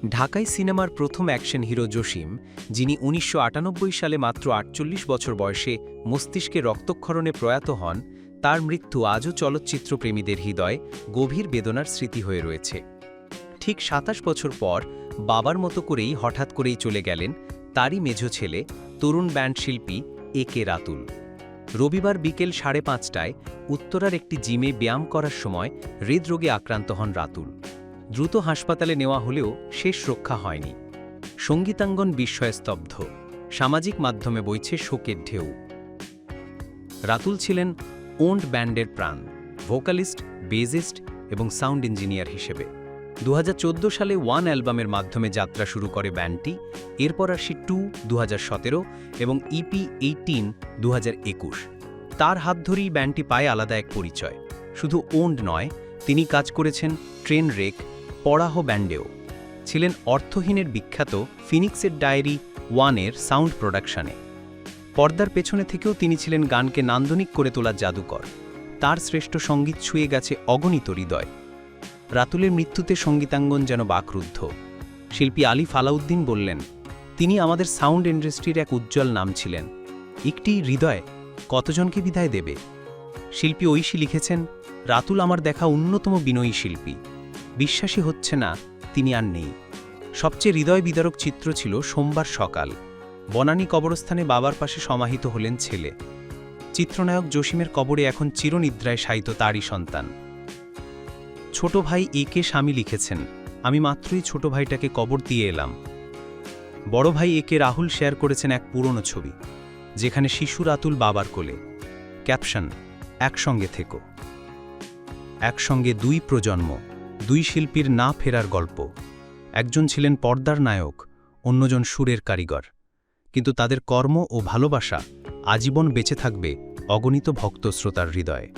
ঢাকাই সিনেমার প্রথম অ্যাকশন হিরো জসিম, যিনি ১৯৯৮ সালে মাত্র ৪৮ বছর বয়সে মস্তিষ্কে রক্তক্ষরণে প্রয়াত হন, তার মৃত্যু আজও চলচ্চিত্রপ্রেমীদের হৃদয়ে গভীর বেদনার স্মৃতি হয়ে রয়েছে। ঠিক ২৭ বছর পর বাবার মতো করেই হঠাৎ করেই চলে গেলেন তারই মেঝো ছেলে, তরুণ ব্যান্ড শিল্পী একে রাতুল। রবিবার বিকেল ৫:৩০টায় উত্তরার একটি জিমে ব্যায়াম করার সময় হৃদরোগে আক্রান্ত হন রাতুল। দ্রুত হাসপাতালে নেওয়া হলেও শেষ রক্ষা হয়নি। সঙ্গীতাঙ্গন বিস্ময়ে স্তব্ধ, সামাজিক মাধ্যমে বইছে শোকের ঢেউ। রাতুল ছিলেন ওন্ড ব্যান্ডের প্রাণ, ভোকালিস্ট, বেজিস্ট এবং সাউন্ড ইঞ্জিনিয়ার হিসেবে। ২০১৪ সালে ওয়ান অ্যালবামের মাধ্যমে যাত্রা শুরু করে ব্যান্ডটি, এরপর আসি 2 ২০১৭ এবং ইপি 18 ২০২১। তার হাত ধরেই ব্যান্ডটি পায় আলাদা এক পরিচয়। শুধু ওন্ড নয়, তিনি কাজ করেছেন ট্রেন রেক, পড়াহ ব্যান্ডেও, ছিলেন অর্থহীনের বিখ্যাত ফিনিক্সের ডায়েরি 1-এর সাউন্ড প্রোডাকশনে। পর্দার পেছনে থেকেও তিনি ছিলেন গানকে নান্দনিক করে তোলা জাদুকর। তার শ্রেষ্ঠ সঙ্গীত ছুঁয়ে গেছে অগণিত হৃদয়। রাতুলের মৃত্যুতে সঙ্গীতাঙ্গন যেন বাকরুদ্ধ। শিল্পী আলিফ আলাউদ্দিন বললেন, তিনি আমাদের সাউন্ড ইন্ডাস্ট্রির এক উজ্জ্বল নাম ছিলেন। একটি হৃদয় কতজনকে বিদায় দেবে? শিল্পী ঐশী লিখেছেন, রাতুল আমার দেখা অন্যতম বিনয়ী শিল্পী। বিশ্বাসই হচ্ছে না তিনি আর নেই। সবচেয়ে হৃদয় বিদারক চিত্র ছিল সোমবার সকাল, বনানী কবরস্থানে বাবার পাশে সমাহিত হলেন ছেলে। চিত্রনায়ক জসিমের কবরে এখন চিরনিদ্রায় শায়িত তারই সন্তান। ছোট ভাই একে স্বামী লিখেছেন, আমি মাত্রই ছোট ভাইটাকে কবর দিয়ে এলাম। বড় ভাই একে রাহুল শেয়ার করেছেন এক পুরনো ছবি, যেখানে শিশু রাতুল বাবার কোলে। ক্যাপশন, একসঙ্গে থেকো। একসঙ্গে 2 প্রজন্ম, 2 শিল্পীর না ফেরার গল্প। একজন ছিলেন পর্দার নায়ক, অন্যজন সুরের কারিগর, কিন্তু তাদের কর্ম ও ভালোবাসা আজীবন বেঁচে থাকবে অগণিত ভক্ত শ্রোতার হৃদয়ে।